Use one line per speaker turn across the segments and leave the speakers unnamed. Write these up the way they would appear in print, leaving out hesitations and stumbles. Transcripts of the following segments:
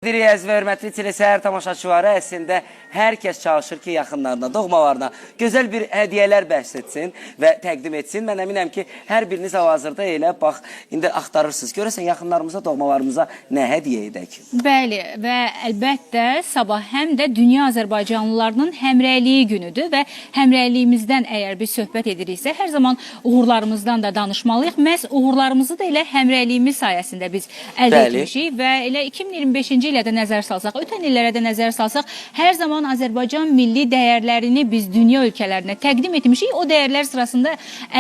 Əziz və hörmətli telesəhər tamaşaçıları, əslində hər kəs çalışır ki, yaxınlarına, doğmalarına gözəl bir hədiyyələr bəxş etsin və təqdim etsin. Mən əminəm ki, hər biriniz hal-hazırda elə, bax, indi axtarırsınız. Görəsən, yaxınlarımıza, doğmalarımıza nə hədiyyə edək?
Bəli, və əlbəttə sabah həm də Dünya Azərbaycanlılarının həmrəyliyi günüdür və həmrəyliyimizdən əgər biz söhbət ediriksə, hər zaman uğurlarımızdan da danışmalıyıq. Məhz uğurlarımızı da elə həmrəyliyimiz sayəsində biz əldə etmişik və elə 2025-ci ilə də nəzər salsaq, ötən illərə də nəzər salsaq, hər zaman Azərbaycan milli dəyərlərini biz dünya ölkələrinə təqdim etmişik. O dəyərlər sırasında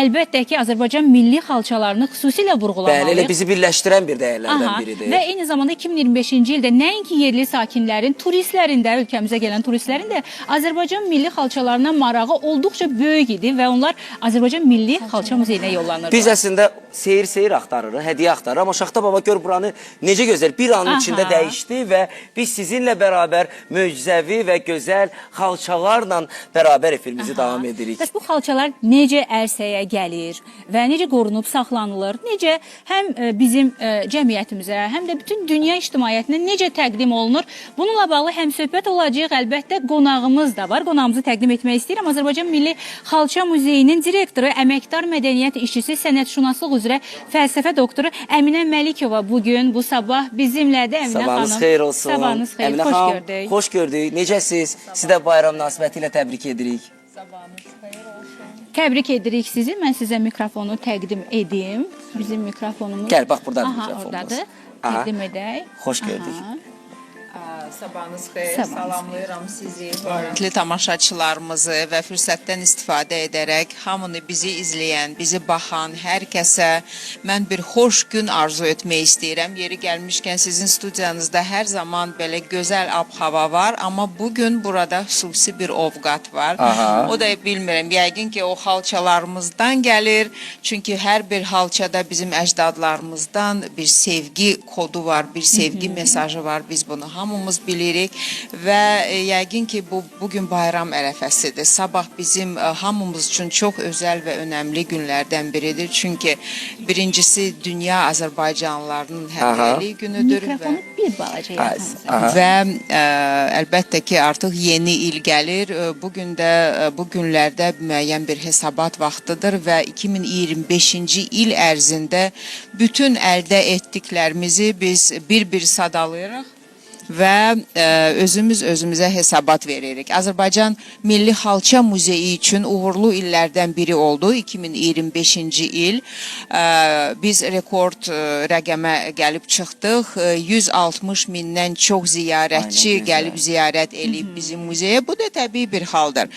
əlbəttə ki, Azərbaycan milli xalçalarını xüsusilə vurğulamalıyıq.
Bəli, elə bizi birləşdirən bir dəyərlərdən biridir.
Və eyni zamanda 2025-ci ildə nəinki yerli sakinlərin, turistlərin də, ölkəmizə gələn turistlərin də Azərbaycan milli xalçalarına marağı olduqca böyük idi və onlar Azərbaycan milli xalça muzeyinə yollanırlar.
Biz əslində seyir axtarırıq, hədiyyə axtarırıq. Amma Şaxta baba gör buranı necə gözəl bir anın içində dəyişdi və biz sizinlə bərabər möcüzəvi və gözəl xalçalarla bərabər efirimizi davam edirik.
Bəs bu xalçalar necə ərsəyə gəlir və necə qorunub saxlanılır, necə həm bizim cəmiyyətimizə, həm də bütün dünya ictimaiyyətinə necə təqdim olunur? Bununla bağlı həm söhbət olacaq, əlbəttə qonağımız da var. Qonağımızı təqdim etmək istəyirəm. Azərbaycan Milli Xalça Muzeyinin direktoru, əməkdar mədəniyyət işçisi, sənətşünaslıq üzrə fəlsəfə doktoru Əminə Məlikova bugün, bu sabah bizimlədir. Əminə xanım.
Sabahınız xeyir olsun.
Sabahınız xeyir,
Əminə
xoş
xanım,
gördük.
xoş gördük. Necəsiz? Sizə bayram münasibəti ilə təbrik edirik.
Sabahınız xeyir olsun.
Təbrik edirik sizi. Mən sizə mikrofonu təqdim edim. Bizim mikrofonumuz...
Gəl, bax, buradadır mikrofonumuz.
Oradadır. Təqdim edək.
Xoş gördük.
Sabahınız xeyir.
Sabahınız
Salamlayıram sizi, hörmətli tamaşaçılarımızı və fürsətdən istifadə edərək hamını bizi izləyən, bizi baxan hər kəsə mən bir xoş gün arzu etmək istəyirəm. Yeri gəlmişkən sizin studiyanızda hər zaman belə gözəl ab-hava var, amma bugün burada xüsusi bir ovqat var. O da bilmirəm, yəqin ki o xalçalarımızdan gəlir. Çünki hər bir xalçada bizim əcdadlarımızdan bir sevgi kodu var, bir sevgi mesajı var. Biz bunu hamımız bilirik və yəqin ki bugün bayram ərəfəsidir. Sabah bizim hamımız üçün çox özəl və önəmli günlərdən biridir. Çünki birincisi Dünya Azərbaycanlılarının həmrəyliyi günüdür.
Mikrofonu bir balaca yaxınızdır.
Və əlbəttə ki artıq yeni il gəlir. Bu günlərdə müəyyən bir hesabat vaxtıdır və 2025-ci il ərzində bütün əldə etdiklərimizi biz bir-bir sadalayırıq və özümüzə hesabat veririk. Azərbaycan Milli Xalça Muzeyi üçün uğurlu illərdən biri oldu 2025-ci il. Biz rekord rəqəmə gəlib çıxdıq. 160 mindən çox ziyarətçi gəlib ziyarət edib bizim muzeyə. Bu da təbii bir haldır.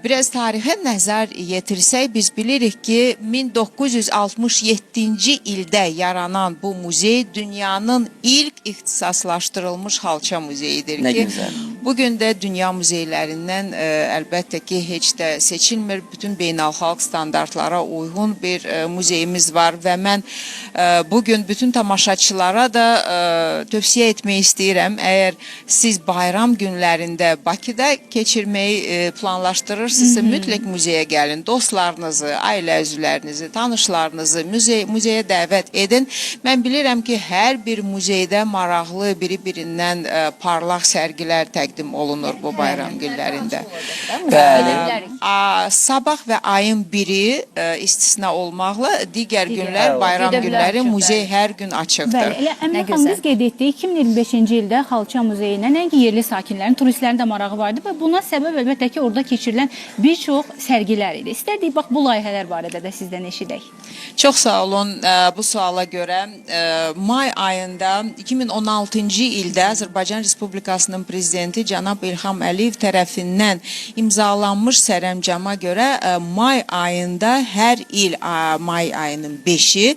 Biraz tarixə nəzər yetirsək, biz bilirik ki 1967-ci ildə yaranan bu muzey dünyanın ilk ixtisaslaşdırılmış xalça muzeyidir ki, bugün də dünya muzeylərindən əlbəttə ki, heç də seçilmir. Bütün beynəlxalq standartlara uyğun bir muzeyimiz var və mən bugün bütün tamaşaçılara da tövsiyə etmək istəyirəm. Əgər siz bayram günlərində Bakıda keçirməyi planlaşdırırsınızsa, mütləq muzeyə gəlin. Dostlarınızı, ailə üzvlərinizi, tanışlarınızı muzeyə dəvət edin. Mən bilirəm ki, hər bir muzeydə maraqlı biri-birindən parlaq sərgilər təqdim olunur bu bayram günlərində. Sabah və ayın biri istisna olmaqla digər günlər, bayram günləri muzey hər gün açıqdır.
Bəli, elə Əminə xanım biz qeyd etdik, 2025-ci ildə Xalça Muzeyinə nəinki yerli sakinlərin, turistlərin də marağı vardı və buna səbəb əlbəttə ki, orada keçirilən bir çox sərgilər idi. İstərdik, bax, bu layihələr barədə də sizdən eşidək.
Çox sağ olun bu suala görə. May ayında 2016-cı ildə Azərbaycan Respublikasının prezidenti cənab İlham Əliyev tərəfindən imzalanmış sərəncama görə may ayında hər il may ayının 5-i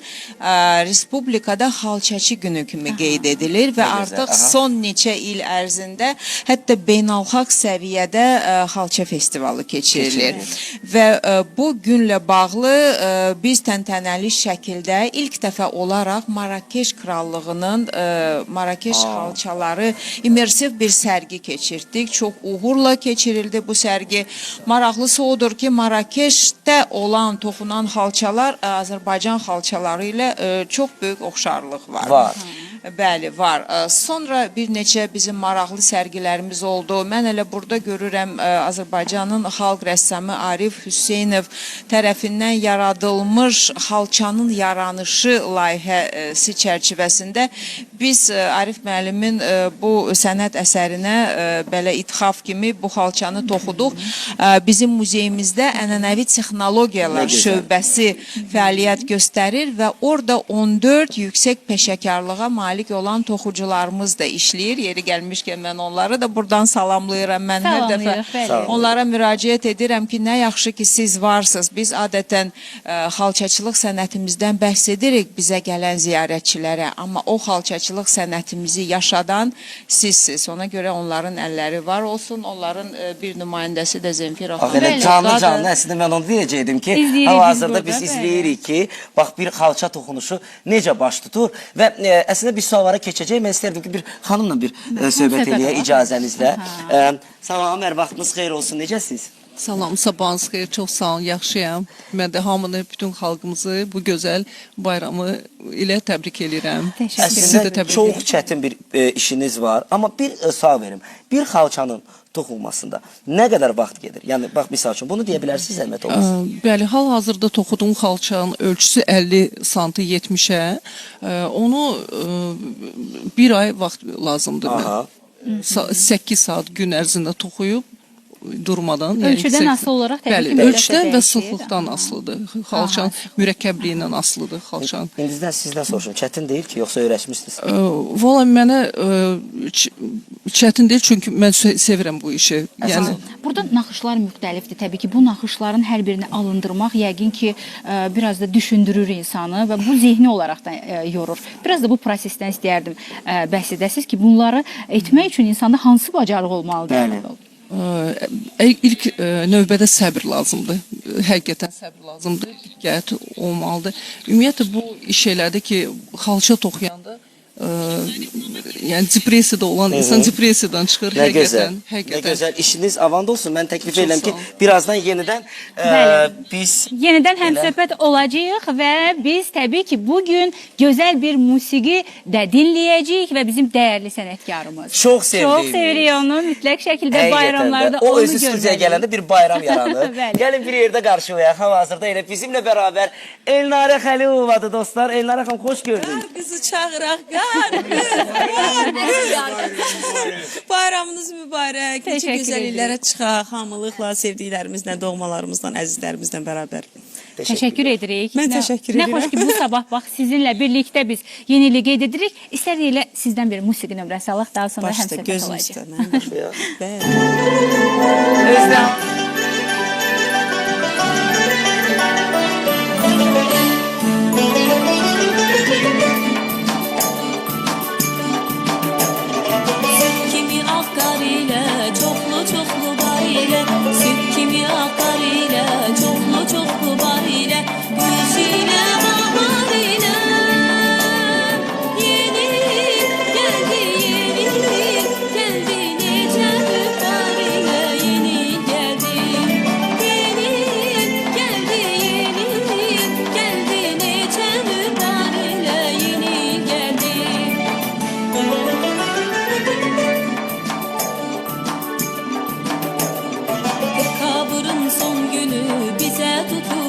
Respublikada xalçaçı günü kimi qeyd edilir və artıq son neçə il ərzində hətta beynəlxalq səviyyədə xalça festivalı keçirilir. Və bu günlə bağlı biz təntənəli şəkildə ilk dəfə olaraq Marakeş Krallığının Marakeş xalçaları immersiv bir sərgi keçirdik. Çox uğurla keçirildi bu sərgi. Maraqlısı odur ki, Marakeşdə olan, toxunan xalçalar Azərbaycan xalçaları ilə çox böyük oxşarlıq var. Bəli, var. Sonra bir neçə bizim maraqlı sərgilərimiz oldu. Mən elə burada görürəm Azərbaycanın xalq rəssamı Arif Hüseynov tərəfindən yaradılmış xalçanın yaranışı layihəsi çərçivəsində biz Arif müəllimin bu sənət əsərinə belə ithaf kimi bu xalçanı toxuduq. Bizim muzeyimizdə ənənəvi texnologiyalar şöbəsi fəaliyyət göstərir və orada 14 yüksək peşəkarlığa malik olan toxucularımız da işləyir. Yeri gəlmişkən mən onları da buradan salamlayıram. Mən hər dəfə onlara müraciət edirəm ki, nə yaxşı ki siz varsınız. Biz adətən xalçaçılıq sənətimizdən bəhs edirik bizə gələn ziyarətçilərə. Amma o xalçaçılıq sənətimizi yaşadan sizsiniz. Ona görə onların əlləri var olsun. Onların bir nümayəndəsi də Zemfira xanım.
Elə canlı əslində mən onu deyəcəkdim ki, hal-hazırda biz izləyirik ki, bax bir xalça toxunuşu necə baş tutur və əslində bir suallara keçəcək. Mən istərdim ki, bir xanımla bir söhbət eləyək icazənizlə. Salam, hər vaxtınız xeyir olsun. Necəsiniz?
Salam, sabahınız xeyir, çox sağ olun, yaxşıyam. Mən də hamını, bütün xalqımızı bu gözəl bayramı ilə təbrik edirəm.
Əslində çox çətin bir işiniz var, amma bir sual verim. Bir xalçanın toxunmasında nə qədər vaxt gedir? Yəni, bax, misal üçün, bunu deyə bilərsiniz, zəhmət olmasın.
Bəli, hal-hazırda toxuduğum xalçanın ölçüsü 50 sm 70-ə. Onu bir ay vaxt lazımdır. 8 saat gün ərzində toxuyub, durmadan.
Ölçüdən asılı olaraq təbii ki,
ölçüdən və sıxlıqdan asılıdır. Xalçan mürəkkəbliyindən asılıdır xalçan.
İndizdən sizdən soruşum, çətin deyil ki, yoxsa öyrəşmişsiniz?
Valla mənə çətin deyil, çünki mən sevirəm bu işi. Yəni
burada naxışlar müxtəlifdir. Təbii ki, bu naxışların hər birini alındırmaq yəqin ki, biraz da düşündürür insanı və bu zehni olaraq da yorur. Biraz da bu prosesdən istəyərdim bəhs edəsiniz ki, bunları etmək üçün insanda hansı bacarıq olmalıdır?
Bəli.
İlk növbədə səbr lazımdır. Həqiqətən səbr lazımdır. Diqqət olmalıdır. Ümumiyyətlə bu iş elədir ki, xalça toxuyanda yəni depressiyada olan insan depressiyadan çıxır.
Nə gözəl. Nə gözəl. İşiniz avanda olsun. Mən təklif edirəm ki, birazdan yenidən biz...
Yenidən həmsöhbət olacağıq və biz təbii ki, bugün gözəl bir musiqi də dinləyəcəyik və bizim dəyərli sənətkarımız.
Çox sevirik.
Çox sevirik onu. Mütləq şəkildə bayramlarda onu
görməliyik. O özü studiyaya gələndə bir bayram yaranır. Gəlin bir yerdə qarşılayaq. Hal-hazırda elə bizimlə bərabər Elnarə Xəlilovadır dostlar. Elnarə xanım, xoş gördük.
Qızı çağıraq, bayramınız mübarək. Necə gözəl illərə çıxaq, hamılıqla, sevdiklərimizlə, doğmalarımızla, əzizlərimizlə bərabər.
Təşəkkür edirik.
Mən təşəkkür edirəm.
Nə xoş ki, bu sabah bax sizinlə birlikdə biz yenilik qeyd edirik. İstədik elə sizdən bir musiqi nömrəsi alaq, daha sonra həmsöhbət olacaq.
Özləm.
Süt kimi akar ile, çoklu çoklu bar ile, güz ile bahar ile. Yeni geldi, yeni geldi, nice rüzgar ile yeni geldi. Yeni geldi, yeni geldi, nice rüzgar ile yeni geldi. Kabırın son günü bize tutuyor.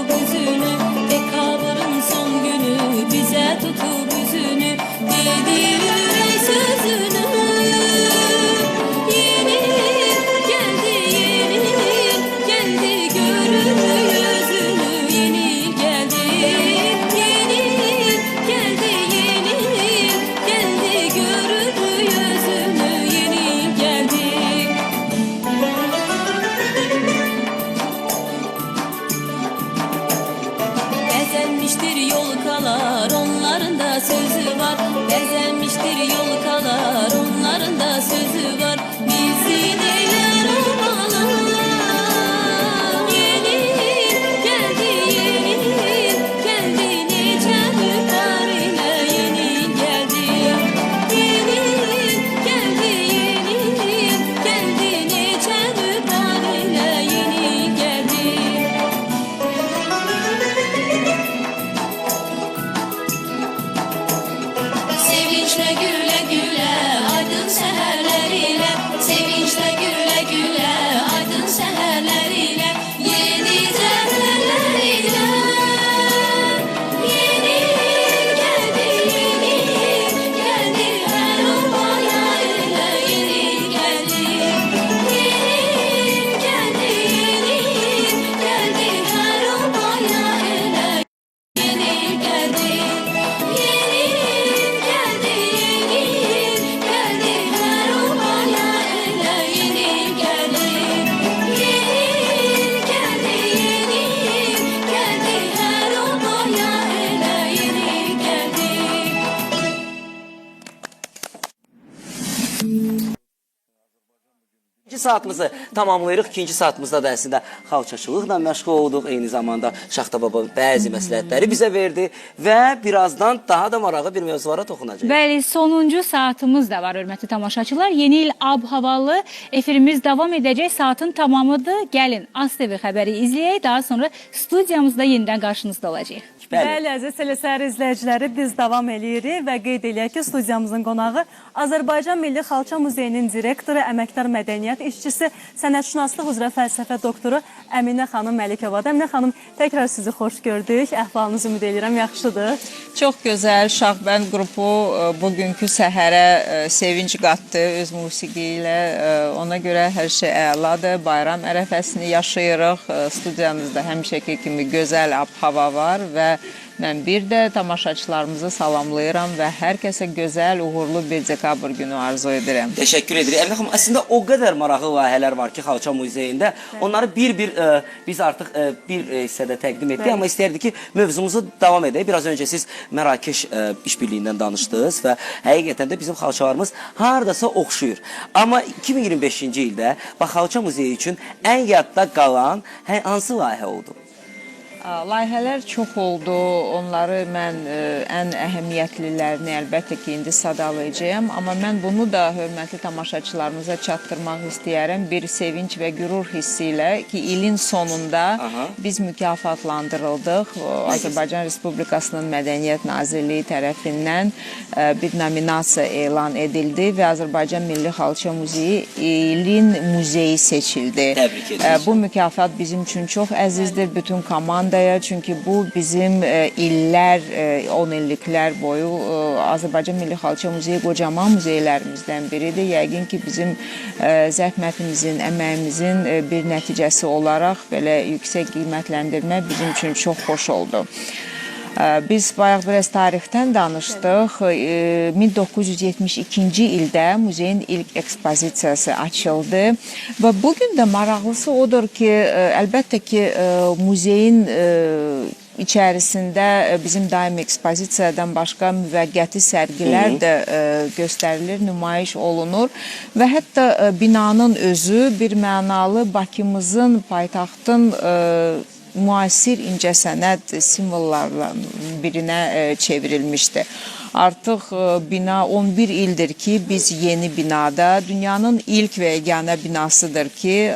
İkinci saatimizi tamamlayırıq. İkinci saatimizdə də əslində xalçaçılıqla məşğul olduq. Eyni zamanda Şaxta baba bəzi məsləhətləri bizə verdi və birazdan daha da maraqlı bir mövzulara toxunacaq.
Bəli, sonuncu saatımız da var, hörmətli tamaşaçılar. Yeni il ab-havalı efirimiz davam edəcək. Saatın tamamıdır. Gəlin, AzTV xəbəri izləyək. Daha sonra studiyamızda yenidən qarşınızda olacaq.
Bəli, əziz telesəhər izləyiciləri, biz davam edirik və qeyd eləyək ki, studiyamızın qonağı Azərbaycan Milli Xalça Muzeyinin direktoru, əməkdar mədəniyyət işçisi, sənətşünaslıq üzrə fəlsəfə doktoru Əminə xanım Məlikovadır. Əminə xanım, təkrar sizi xoş gördük. Əhvalınızı ümid edirəm, yaxşıdır.
Çox gözəl Şahbənd qrupu bugünkü səhərə sevinç qatdı öz musiqi ilə. Ona görə hər şey əladır. Bayram ərəfəsini yaşayırıq. Studiyamızda həmişəki kimi gözəl ab-hava var və mən bir də tamaşaçılarımızı salamlayıram və hər kəsə gözəl, uğurlu bir dekabr günü arzu edirəm.
Təşəkkür edirik. Əminə xanım, əslində o qədər maraqlı layihələr var ki, Xalça Muzeyində. Onları bir-bir biz artıq bir hissədə təqdim etdik, amma istəyirdik ki, mövzumuzu davam edək. Biraz öncə siz Mərakeş işbirliyindən danışdınız və həqiqətən də bizim xalçalarımız hardasa oxşuyur. Amma 2025-ci ildə Xalça Muzeyi üçün ən yadda qalan hansı layihə oldu?
Layihələr çox oldu. Onları mən ən əhəmiyyətlilərini əlbəttə ki, indi sadalayacağam. Amma mən bunu da hörmətli tamaşaçılarımıza çatdırmaq istəyərəm. Bir sevinç və qürur hissi ilə ki, ilin sonunda biz mükafatlandırıldıq. Azərbaycan Respublikasının Mədəniyyət Nazirliyi tərəfindən bir nominasiya elan edildi və Azərbaycan Milli Xalça Muzeyi ilin muzeyi seçildi.
Təbrik edirik.
Bu mükafat bizim üçün çox əzizdir. Bütün komanda çünki bu bizim illər, 10 illiklər boyu Azərbaycan Milli Xalça Muzeyi qocaman muzeylərimizdən biridir. Yəqin ki, bizim zəhmətimizin, əməyimizin bir nəticəsi olaraq belə yüksək qiymətləndirmə bizim üçün çox xoş oldu. Biz bayaq biraz tarixdən danışdıq. 1972-ci ildə muzeyin ilk ekspozisiyası açıldı və bugün də maraqlısı odur ki, əlbəttə ki, muzeyin içərisində bizim daimi ekspozisiyadan başqa müvəqqəti sərgilər də göstərilir, nümayiş olunur və hətta binanın özü bir mənalı Bakımızın, paytaxtın müasir incəsənət simvollarından birinə çevrilmişdi. Artıq bina 11 ildir ki, biz yeni binada, dünyanın ilk və yeganə binasıdır ki,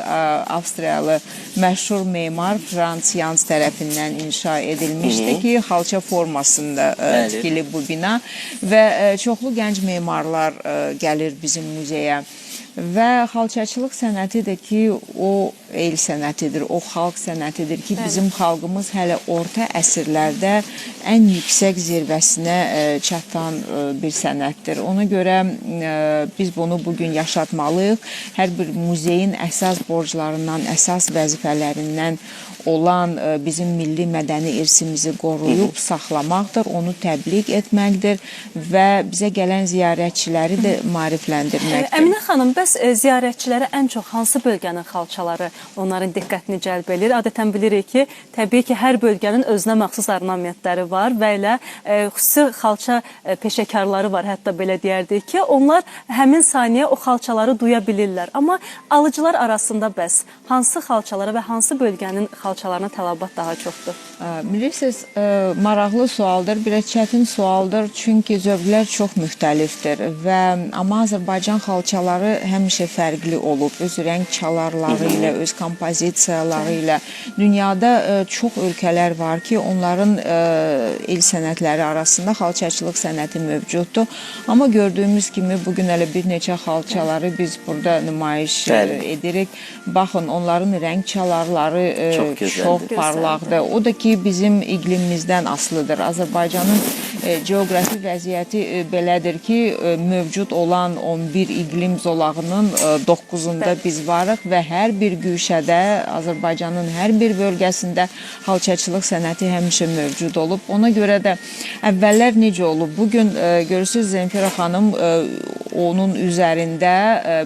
Avstriyalı məşhur memar Franz Jans tərəfindən inşa edilmişdi ki, xalça formasında tikili bu bina və çoxlu gənc memarlar gəlir bizim muzeyə. Və xalçaçılıq sənətidir ki, o el sənətidir, o xalq sənətidir ki, bizim xalqımız hələ orta əsrlərdə ən yüksək zirvəsinə çatan bir sənətdir. Ona görə biz bunu bugün yaşatmalıyıq. Hər bir muzeyin əsas borclarından, əsas vəzifələrindən olan bizim milli mədəni irsimizi qoruyub saxlamaqdır, onu təbliğ etməkdir və bizə gələn ziyarətçiləri də maarifləndirməkdir.
Əminə xanım, bəs ziyarətçilərə ən çox hansı bölgənin xalçaları onların diqqətini cəlb edir? Adətən bilirik ki, təbii ki, hər bölgənin özünə məxsus ornamentləri var və elə xüsusi xalça peşəkarları var, hətta belə deyərdik ki, onlar həmin saniyə o xalçaları duya bilirlər. Amma alıcılar arasında bəs hansı xalçalara və hansı bölgənin xalçalarına tələbat daha çoxdur?
Bilirsiniz, maraqlı sualdır, biraz çətin sualdır, çünki zövqlər çox müxtəlifdir və amma Azərbaycan xalçaları həmişə fərqli olub, öz rəng çalarları ilə, öz kompozisiyaları ilə. Dünyada çox ölkələr var ki, onların el sənətləri arasında xalçaçılıq sənəti mövcuddur. Amma gördüyümüz kimi bugün hələ bir neçə xalçaları biz burada nümayiş edirik. Baxın, onların rəng çalarları çox parlaqdır. O da ki, bizim iqlimimizdən asılıdır. Azərbaycanın geografi vəziyyəti belədir ki, mövcud olan 11 iqlim zolağının 9-unda biz varıq və hər bir güşədə, Azərbaycanın hər bir bölgəsində xalçaçılıq sənəti həmişə mövcud olub. Ona görə də əvvəllər necə olub? Bugün görürsünüz, Zemfira xanım, onun üzərində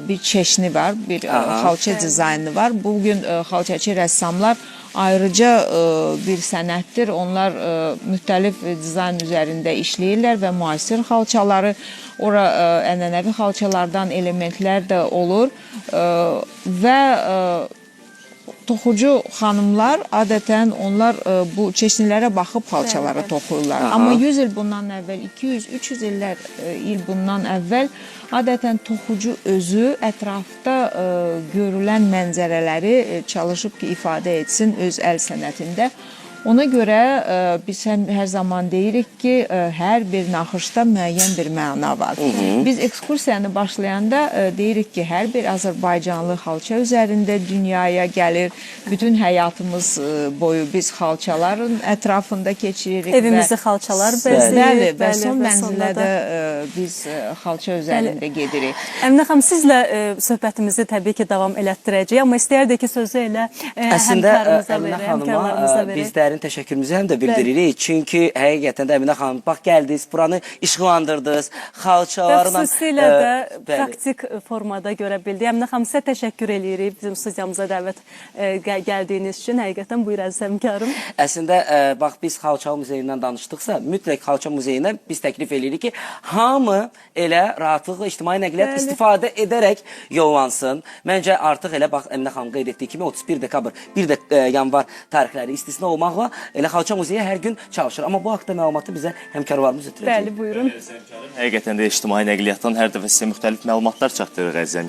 bir çeşni var, bir xalça dizaynı var. Bugün xalçaçı rəssamlar ayrıca bir sənətdir. Onlar müxtəlif dizayn üzərində işləyirlər və müasir xalçaları, ora ənənəvi xalçalardan elementlər də olur və toxucu xanımlar adətən onlar bu çeşnilərə baxıb xalçalara toxuyurlar. Amma 100 il bundan əvvəl, 200-300 il bundan əvvəl adətən toxucu özü ətrafda görülən mənzərələri çalışıb ki, ifadə etsin öz əl sənətində. Ona görə biz hər zaman deyirik ki, hər bir naxışda müəyyən bir məna var. Biz ekskursiyanı başlayanda deyirik ki, hər bir Azərbaycanlı xalça üzərində dünyaya gəlir. Bütün həyatımız boyu biz xalçaların ətrafında keçiririk.
Evimizi xalçalar bəzəyir.
Və son mənzilə də biz xalça üzərində gedirik.
Əminə xanım, sizlə söhbətimizi təbii ki, davam elətdirəcəyik, amma istəyərdik ki, sözü elə həmkarımıza verək, həmkarlarımıza verək.
Bizlərin təşəkkürümüzü həm də bildiririk. Çünki həqiqətən də Əminə xanım, bax gəldiniz, buranı işıqlandırdınız, xalçalarla...
Və xüsusilə də praktik formada görə bildik. Əminə xanım, sizə təşəkkür edirik bizim studiyamıza dəvət gəldiyiniz üçün. Həqiqətən buyur əziz həmkarım.
Əslində, bax, biz Xalça Muzeyindən danışdıqsa, mütləq Xalça Muzeyinə biz təklif edirik ki, hamı elə rahatlıqla ictimai nəqliyyat istifadə edərək yollansın. Məncə, artıq elə, bax, Əminə xanım qeyd etdiyi kimi 31 dekabr, 1 yanvar tarixləri istisna olmaqla elə Xalça Muzeyi hər gün çalışır. Amma bu haqda məlumatı bizə həmkarlarımız ötürəcək.
Bəli, buyurun.
Həqiqətən də ictimai nəqliyyatdan hər dəfə sizə müxtəlif məlumatlar çatdırır əzizəm.